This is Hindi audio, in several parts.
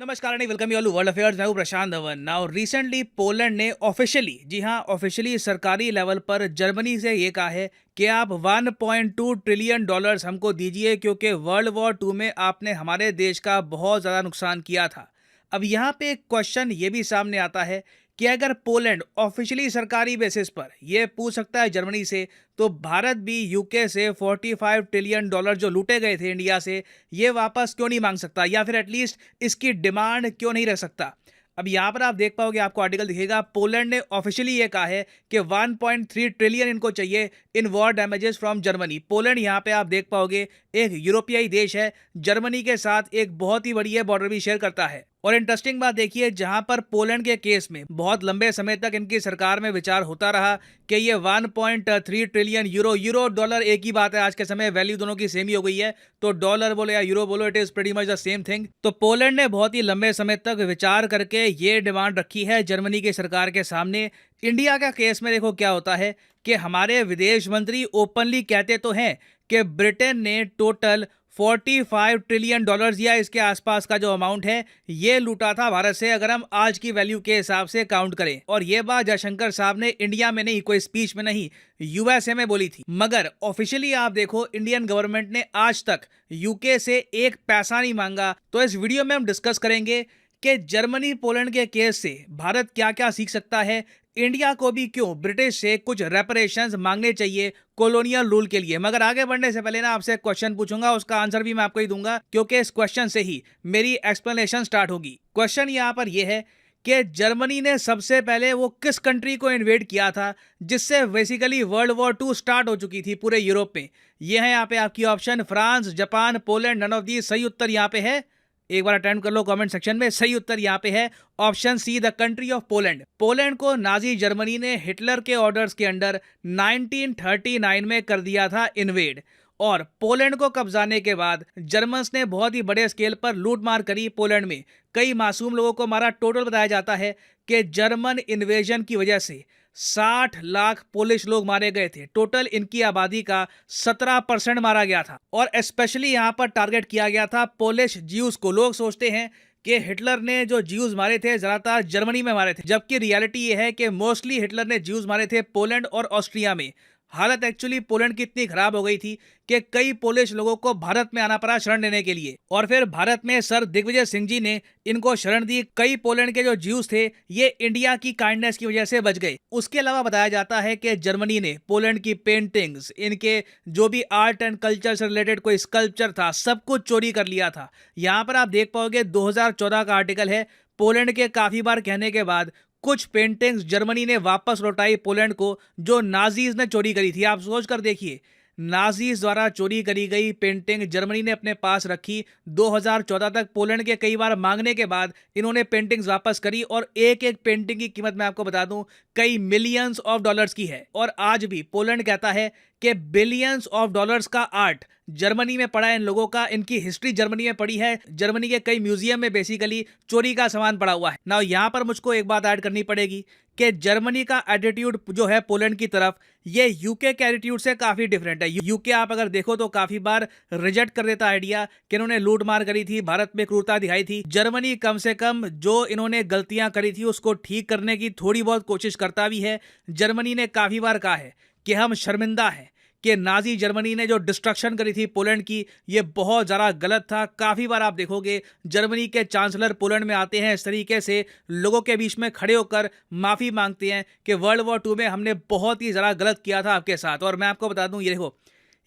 नमस्कार and welcome you all world affairs. मैं हूं प्रशांत धवन। नाउ रिसेंटली पोलैंड ने ऑफिशियली, जी हां, ऑफिशियली सरकारी लेवल पर जर्मनी से ये कहा है कि आप 1.2 ट्रिलियन डॉलर्स हमको दीजिए क्योंकि वर्ल्ड वॉर 2 में आपने हमारे देश का बहुत ज़्यादा नुकसान किया था। अब यहाँ पे एक क्वेश्चन ये भी सामने आता है कि अगर पोलैंड ऑफिशियली सरकारी बेसिस पर ये पूछ सकता है जर्मनी से, तो भारत भी यूके से 45 ट्रिलियन डॉलर जो लूटे गए थे इंडिया से, ये वापस क्यों नहीं मांग सकता, या फिर एटलीस्ट इसकी डिमांड क्यों नहीं रख सकता। अब यहाँ पर आप देख पाओगे, आपको आर्टिकल दिखेगा, पोलैंड ने ऑफिशियली ये कहा है कि 1.3 ट्रिलियन इनको चाहिए in war damages from Germany. Poland यहाँ पे आप देख पाओगे एक यूरोपियाई देश है, जर्मनी के साथ एक बहुत ही बड़ी बॉर्डर भी शेयर करता है। और इंटरेस्टिंग बात देखिए, जहां पर पोलैंड के केस में बहुत लंबे समय तक इनकी सरकार में विचार होता रहा कि ये 1.3 ट्रिलियन यूरो डॉलर एक ही बात है, आज के समय वैल्यू दोनों की सेम ही हो गई है, तो डॉलर बोलो या यूरो बोलो, it is pretty much the same thing. तो पोलैंड ने बहुत ही लंबे समय तक विचार करके ये डिमांड रखी है जर्मनी की सरकार के सामने। इंडिया का केस में देखो क्या होता है कि हमारे विदेश मंत्री ओपनली कहते तो हैं कि ब्रिटेन ने टोटल 45 ट्रिलियन डॉलर्स या इसके आसपास का जो अमाउंट है ये लूटा था भारत से, अगर हम आज की वैल्यू के हिसाब से काउंट करें। और ये बात जयशंकर साहब ने इंडिया में नहीं, कोई स्पीच में नहीं, यूएसए में बोली थी। मगर ऑफिशियली आप देखो, इंडियन गवर्नमेंट ने आज तक यूके से एक पैसा नहीं मांगा। तो इस वीडियो में हम डिस्कस करेंगे कि जर्मनी पोलैंड के केस से भारत क्या क्या सीख सकता है, इंडिया को भी क्यों ब्रिटिश से कुछ रेपरेशंस मांगने चाहिए कॉलोनियल रूल के लिए। मगर आगे बढ़ने से पहले ना आपसे एक क्वेश्चन पूछूंगा, उसका आंसर भी मैं आपको ही दूंगा, क्योंकि इस क्वेश्चन से ही मेरी एक्सप्लेनेशन स्टार्ट होगी। क्वेश्चन यहाँ पर यह है कि जर्मनी ने सबसे पहले वो किस कंट्री को इन्वेड किया था जिससे बेसिकली वर्ल्ड वॉर 2 स्टार्ट हो चुकी थी पूरे यूरोप में। ये है यहाँ पे आपकी option, France, Japan, Poland, none of the. सही उत्तर यहाँ पे है, एक बार अटेम्प्ट कर लो कमेंट सेक्शन में। सही उत्तर यहाँ पे है option C, the country of Poland. Poland को नाजी जर्मनी ने हिटलर के ऑर्डर्स के अंडर 1939 में कर दिया था इन्वेड। और पोलैंड को कब्जाने के बाद जर्मन्स ने बहुत ही बड़े स्केल पर लूटमार करी पोलैंड में, कई मासूम लोगों को मारा। टोटल बताया जाता है कि जर्मन इन्वेजन की वजह से 60 लाख पोलिश लोग मारे गए थे। टोटल इनकी आबादी का 17% मारा गया था। और स्पेशली यहाँ पर टारगेट किया गया था पोलिश ज्यूज को। लोग सोचते हैं कि हिटलर ने जो ज्यूज मारे थे ज्यादातर जर्मनी में मारे थे, जबकि रियलिटी ये है कि मोस्टली हिटलर ने ज्यूज मारे थे पोलैंड और ऑस्ट्रिया में। हालत एक्चुअली पोलैंड की इतनी खराब हो गई थी कि कई पोलिश लोगों को भारत में आना पड़ा शरण लेने के लिए। और फिर भारत में सर दिग्विजय सिंह जी ने इनको शरण दी। कई पोलैंड के जो ज्यूज थे ये इंडिया की काइंडनेस की वजह से बच गए। उसके अलावा बताया जाता है कि जर्मनी ने पोलैंड की पेंटिंग्स, इनके जो भी आर्ट एंड कल्चर से रिलेटेड कोई स्कल्पचर था, सब कुछ चोरी कर लिया था। यहाँ पर आप देख पाओगे 2014 का आर्टिकल है। पोलैंड के काफी बार कहने के बाद कुछ पेंटिंग्स जर्मनी ने वापस लौटाई पोलैंड को, जो नाजीज ने चोरी करी थी। आप सोच कर देखिए, नाजीज द्वारा चोरी करी गई पेंटिंग जर्मनी ने अपने पास रखी। 2014 तक पोलैंड के कई बार मांगने के बाद इन्होंने पेंटिंग्स वापस करी। और एक एक पेंटिंग की कीमत मैं आपको बता दूं, कई मिलियंस ऑफ डॉलर्स की है। और आज भी पोलैंड कहता है कि बिलियंस ऑफ डॉलर्स का आर्ट जर्मनी में पड़ा है इन लोगों का, इनकी हिस्ट्री जर्मनी में पड़ी है। जर्मनी के कई म्यूजियम में बेसिकली चोरी का सामान पड़ा हुआ है ना। यहाँ पर मुझको एक बात ऐड करनी पड़ेगी कि जर्मनी का एटीट्यूड जो है पोलैंड की तरफ, ये यूके के एटीट्यूड से काफी डिफरेंट है। यूके आप अगर देखो तो काफी बार रिजेक्ट कर देता आइडिया कि इन्होंने लूट मार करी थी, भारत में क्रूरता दिखाई थी। जर्मनी कम से कम जो इन्होंने गलतियां करी थी उसको ठीक करने की थोड़ी बहुत कोशिश करता भी है। जर्मनी ने काफी बार कहा है कि हम शर्मिंदा हैं कि नाजी जर्मनी ने जो डिस्ट्रक्शन करी थी पोलैंड की, ये बहुत ज़्यादा गलत था। काफ़ी बार आप देखोगे जर्मनी के चांसलर पोलैंड में आते हैं, इस तरीके से लोगों के बीच में खड़े होकर माफ़ी मांगते हैं कि वर्ल्ड वॉर 2 में हमने बहुत ही ज़्यादा गलत किया था आपके साथ। और मैं आपको बता दूं, ये देखो,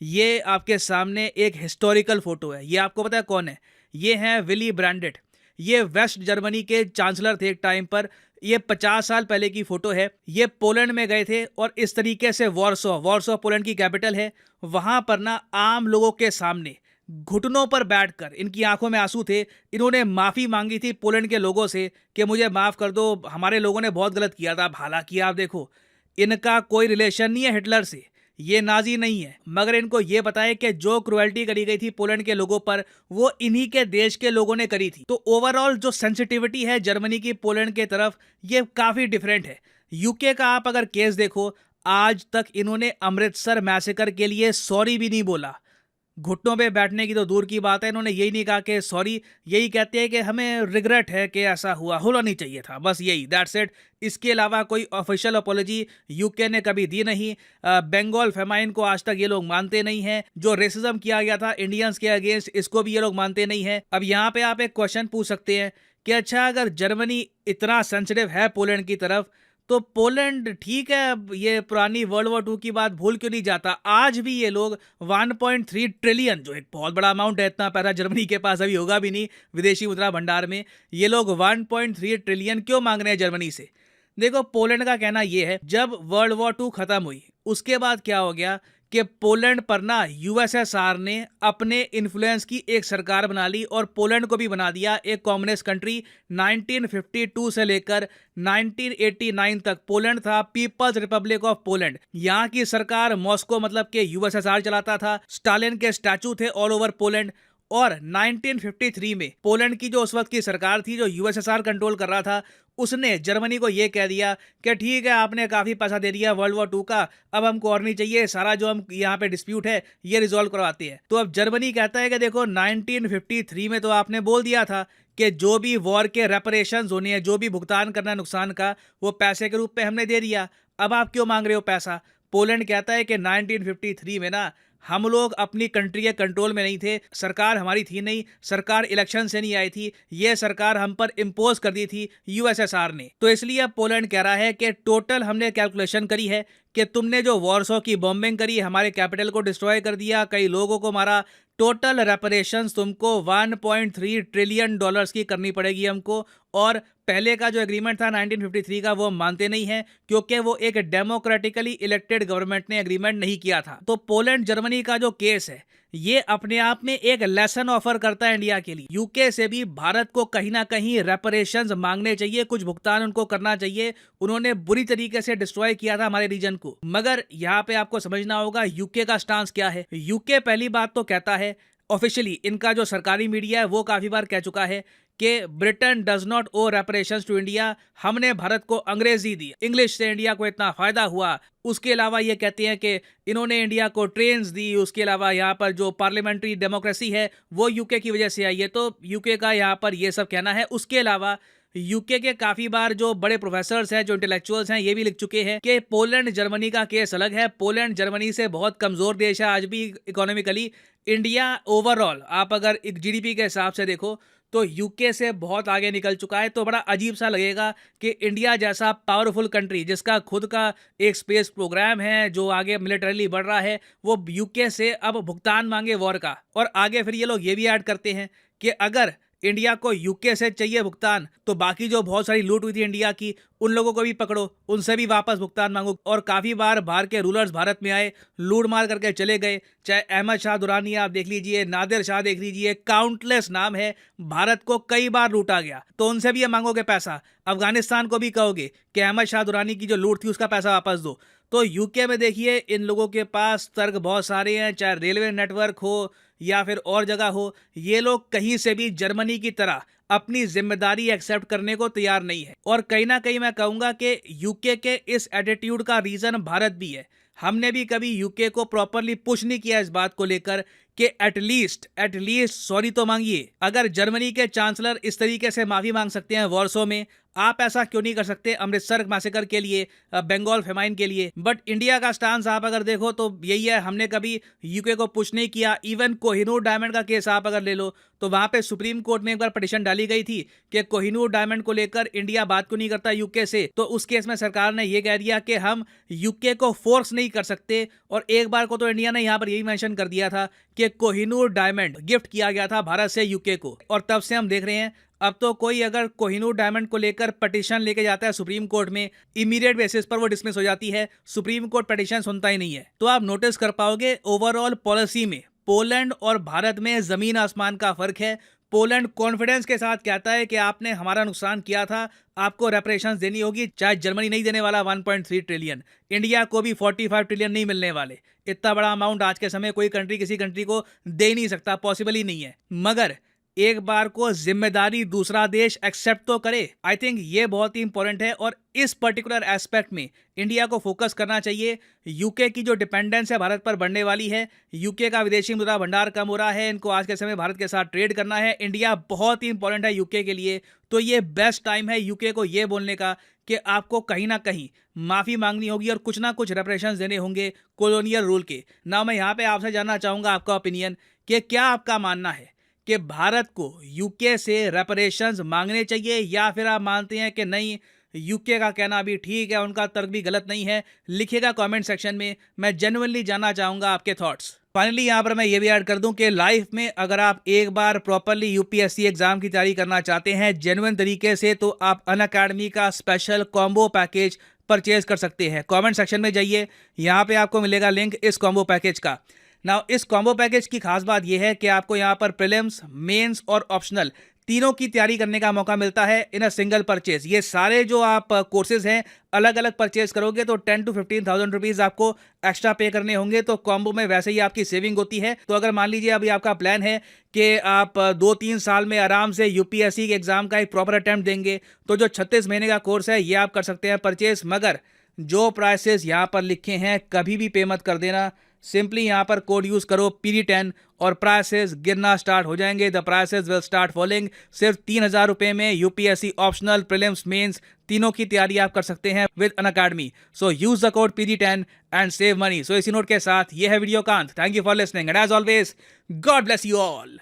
ये आपके सामने एक हिस्टोरिकल फोटो है। ये आपको पता है कौन है? ये हैं विली ब्रांडेट। ये वेस्ट जर्मनी के चांसलर थे एक टाइम पर। ये 50 साल पहले की फोटो है। ये पोलैंड में गए थे और इस तरीके से वॉर्सो पोलैंड की कैपिटल है, वहां पर ना आम लोगों के सामने घुटनों पर बैठकर, इनकी आंखों में आंसू थे, इन्होंने माफी मांगी थी पोलैंड के लोगों से कि मुझे माफ कर दो, हमारे लोगों ने बहुत गलत किया था। हालांकि आप देखो, इनका कोई रिलेशन नहीं है हिटलर से, ये नाजी नहीं है, मगर इनको ये बताया कि जो क्रुएल्टी करी गई थी पोलैंड के लोगों पर वो इन्हीं के देश के लोगों ने करी थी। तो ओवरऑल जो सेंसिटिविटी है जर्मनी की पोलैंड के तरफ, ये काफी डिफरेंट है। यूके का आप अगर केस देखो, आज तक इन्होंने अमृतसर मैसेकर के लिए सॉरी भी नहीं बोला। घुटनों पे बैठने की तो दूर की बात है, इन्होंने यही नहीं कहा कि सॉरी, यही कहते हैं कि हमें रिग्रेट है कि ऐसा हुआ, होना नहीं चाहिए था, बस यही, दैट्स इट। इसके अलावा कोई ऑफिशियल अपोलॉजी यूके ने कभी दी नहीं। बंगाल फेमाइन को आज तक ये लोग मानते नहीं हैं। जो रेसिज्म किया गया था इंडियंस के अगेंस्ट, इसको भी ये लोग मानते नहीं हैं। अब यहाँ पे आप एक क्वेश्चन पूछ सकते हैं कि अच्छा, अगर जर्मनी इतना सेंसिटिव है पोलैंड की तरफ, तो पोलैंड ठीक है, अब ये पुरानी वर्ल्ड वॉर 2 की बात भूल क्यों नहीं जाता? आज भी ये लोग 1.3 ट्रिलियन, जो एक बहुत बड़ा अमाउंट है, इतना पैसा जर्मनी के पास अभी होगा भी नहीं विदेशी मुद्रा भंडार में, ये लोग 1.3 ट्रिलियन क्यों मांग रहे हैं जर्मनी से? देखो, पोलैंड का कहना ये है, जब वर्ल्ड वॉर 2 खत्म हुई उसके बाद क्या हो गया कि पोलैंड पर ना यूएसएसआर ने अपने इन्फ्लुएंस की एक सरकार बना ली और पोलैंड को भी बना दिया एक कम्युनिस्ट कंट्री। 1952 से लेकर 1989 तक पोलैंड था पीपल्स रिपब्लिक ऑफ पोलैंड। यहाँ की सरकार मॉस्को मतलब के यूएसएसआर चलाता था। स्टालिन के स्टैचू थे ऑल ओवर पोलैंड। और 1953 में पोलैंड की जो उस वक्त की सरकार थी, जो यूएसएसआर कंट्रोल कर रहा था, उसने जर्मनी को ये कह दिया कि ठीक है, आपने काफ़ी पैसा दे दिया वर्ल्ड वॉर 2 का, अब हमको और नहीं चाहिए, सारा जो हम यहाँ पे डिस्प्यूट है ये रिजॉल्व करवाते हैं। तो अब जर्मनी कहता है कि देखो, 1953 में तो आपने बोल दिया था कि जो भी वॉर के रेपरेशंस होने हैं, जो भी भुगतान करना है नुकसान का, वो पैसे के रूप में हमने दे दिया, अब आप क्यों मांग रहे हो पैसा? पोलैंड कहता है कि 1953 में ना हम लोग अपनी कंट्री के कंट्रोल में नहीं थे, सरकार हमारी थी नहीं, सरकार इलेक्शन से नहीं आई थी, ये सरकार हम पर इम्पोज कर दी थी यूएसएसआर ने। तो इसलिए अब पोलैंड कह रहा है कि टोटल हमने कैलकुलेशन करी है कि तुमने जो वॉरसो की बॉम्बिंग करी, हमारे कैपिटल को डिस्ट्रॉय कर दिया, कई लोगों को मारा, टोटल रेपरेशंस तुमको 1.3 ट्रिलियन डॉलर्स की करनी पड़ेगी हमको। और पहले का जो एग्रीमेंट था 1953 का, वो मानते नहीं है क्योंकि वो एक डेमोक्रेटिकली इलेक्टेड गवर्नमेंट ने एग्रीमेंट नहीं किया था। तो पोलैंड जर्मनी का जो केस है, ये अपने आप में एक लेसन ऑफर करता है इंडिया के लिए। यूके से भी भारत को कहीं ना कहीं रेपरेशंस मांगने चाहिए, कुछ भुगतान उनको करना चाहिए। उन्होंने बुरी तरीके से डिस्ट्रॉय किया था हमारे रीजन को। मगर यहाँ पे आपको समझना होगा यूके का स्टांस क्या है। यूके पहली बात तो कहता है, ऑफिशियली इनका जो सरकारी मीडिया है वो काफी बार कह चुका है कि Britain does not owe reparations to India. हमने भारत को अंग्रेजी दी, इंग्लिश से इंडिया को इतना फायदा हुआ। उसके अलावा ये कहते हैं कि इन्होंने इंडिया को ट्रेन्स दी। उसके अलावा यहाँ पर जो पार्लियामेंट्री डेमोक्रेसी है वो यूके की वजह से आई है। तो यूके का यहाँ पर ये सब कहना है। उसके अलावा यूके के काफी बार जो बड़े प्रोफेसर्स हैं, जो इंटेलेक्चुअल्स हैं, ये भी लिख चुके हैं कि पोलैंड जर्मनी का केस अलग है। पोलैंड जर्मनी से बहुत कमजोर देश है आज भी इकोनॉमिकली। इंडिया ओवरऑल आप अगर एक जीडीपी के हिसाब से देखो तो यूके से बहुत आगे निकल चुका है। तो बड़ा अजीब सा लगेगा कि इंडिया जैसा पावरफुल कंट्री, जिसका खुद का एक स्पेस प्रोग्राम है, जो आगे मिलिटरीली बढ़ रहा है, वो यूके से अब भुगतान मांगे वॉर का। और आगे फिर ये लोग ये भी ऐड करते हैं कि अगर इंडिया को यूके से चाहिए भुगतान, तो बाकी जो बहुत सारी लूट हुई थी इंडिया की, उन लोगों को भी पकड़ो, उनसे भी वापस भुगतान मांगो। और काफी बार बाहर के रूलर्स भारत में आए, लूट मार करके चले गए। चाहे अहमद शाह दुरानी आप देख लीजिए, नादिर शाह देख लीजिए, काउंटलेस नाम है। भारत को कई बार लूटा गया, तो उनसे भी ये मांगोगे पैसा। अफगानिस्तान को भी कहोगे कि अहमद शाह दुरानी की जो लूट थी उसका पैसा वापस दो। तो यूके में देखिए इन लोगों के पास तर्क बहुत सारे हैं, चाहे रेलवे नेटवर्क हो या फिर और जगह हो। ये लोग कहीं से भी जर्मनी की तरह अपनी जिम्मेदारी एक्सेप्ट करने को तैयार नहीं है। और कहीं ना कहीं मैं कहूंगा कि यूके के इस एटीट्यूड का रीजन भारत भी है। हमने भी कभी यूके को प्रॉपरली पुश नहीं किया इस बात को लेकर कि एटलीस्ट सॉरी तो मांगिए। अगर जर्मनी के चांसलर इस तरीके से माफी मांग सकते हैं वॉरसो में, आप ऐसा क्यों नहीं कर सकते अमृतसर मैसेकर के लिए, बंगाल फेमाइन के लिए? बट इंडिया का स्टांस आप अगर देखो तो यही है, हमने कभी यूके को पुश नहीं किया। इवन कोहिनूर डायमंड का केस आप अगर ले लो तो वहां पे सुप्रीम कोर्ट में एक बार पिटीशन डाली गई थी कि कोहिनूर डायमंड को लेकर इंडिया बात क्यों नहीं करता यूके से। तो उस केस में सरकार ने यह कह दिया कि हम यूके को फोर्स नहीं कर सकते। और एक बार को तो इंडिया ने यहां पर यही मेंशन कर दिया था कि कोहिनूर डायमंड गिफ्ट किया गया था भारत से यूके को। और तब से हम देख रहे हैं, अब तो कोई अगर कोहिनूर डायमंड को लेकर पिटीशन लेके जाता है सुप्रीम कोर्ट में, इमीडिएट बेसिस पर वो डिसमिस हो जाती है। सुप्रीम कोर्ट पिटीशन सुनता ही नहीं है। तो आप नोटिस कर पाओगे ओवरऑल पॉलिसी में पोलैंड और भारत में जमीन आसमान का फर्क है। पोलैंड कॉन्फिडेंस के साथ कहता है कि आपने हमारा नुकसान किया था, आपको रेपरेशंस देनी होगी। चाहे जर्मनी नहीं देने वाला 1.3 ट्रिलियन, इंडिया को भी 45 ट्रिलियन नहीं मिलने वाले। इतना बड़ा अमाउंट आज के समय कोई कंट्री किसी कंट्री को दे नहीं सकता, पॉसिबल ही नहीं है। मगर एक बार को जिम्मेदारी दूसरा देश एक्सेप्ट तो करे। आई थिंक ये बहुत ही इंपॉर्टेंट है और इस पर्टिकुलर एस्पेक्ट में इंडिया को फोकस करना चाहिए। यूके की जो डिपेंडेंस है भारत पर बढ़ने वाली है, यूके का विदेशी मुद्रा भंडार कम हो रहा है, इनको आज के समय भारत के साथ ट्रेड करना है, इंडिया बहुत ही इंपॉर्टेंट है यूके के लिए। तो ये बेस्ट टाइम है यूके को ये बोलने का कि आपको कहीं ना कहीं माफ़ी मांगनी होगी और कुछ ना कुछ रेपरेशंस देने होंगे कॉलोनियल रूल के। ना मैं यहाँ पे आपसे जानना चाहूँगा आपका ओपिनियन कि क्या आपका मानना है कि भारत को यूके से रेपरेशंस मांगने चाहिए, या फिर आप मानते हैं कि नहीं, यूके का कहना भी ठीक है, उनका तर्क भी गलत नहीं है। लिखिएगा कमेंट सेक्शन में, मैं जेन्युइनली जानना चाहूँगा आपके थॉट्स। फाइनली यहाँ पर मैं ये भी ऐड कर दूं कि लाइफ में अगर आप एक बार प्रॉपरली यूपीएससी एग्जाम की तैयारी करना चाहते हैं जेन्युइन तरीके से, तो आप अनअकैडमी का स्पेशल कॉम्बो पैकेज परचेज कर सकते हैं। कमेंट सेक्शन में जाइए, यहाँ पे आपको मिलेगा लिंक इस कॉम्बो पैकेज का। नाउ इस कॉम्बो पैकेज की खास बात यह है कि आपको यहाँ पर प्रीलिम्स, मेंस और ऑप्शनल तीनों की तैयारी करने का मौका मिलता है इन अ सिंगल परचेज। ये सारे जो आप कोर्सेज हैं अलग अलग परचेज करोगे तो 10 to 15,000 रुपीज़ आपको एक्स्ट्रा पे करने होंगे। तो कॉम्बो में वैसे ही आपकी सेविंग होती है। तो अगर मान लीजिए अभी आपका प्लान है कि आप 2-3 साल में आराम से यूपीएससी के एग्जाम का एक प्रॉपर अटेम्प्ट देंगे, तो जो 36 महीने का कोर्स है ये आप कर सकते हैं परचेज। मगर जो प्राइसेस यहाँ पर लिखे हैं कभी भी पे मत कर देना। सिंपली यहाँ पर कोड यूज करो PD10 और प्राइसेस गिरना स्टार्ट हो जाएंगे। The prices will start falling. सिर्फ 3,000 रुपये में यूपीएससी ऑप्शनल, प्रीलिम्स, मेंस तीनों की तैयारी आप कर सकते हैं with Unacademy. So use the code PD10 and save money. So इसी नोट के साथ ये है वीडियो का अंत। Thank you for listening and as always God bless you all.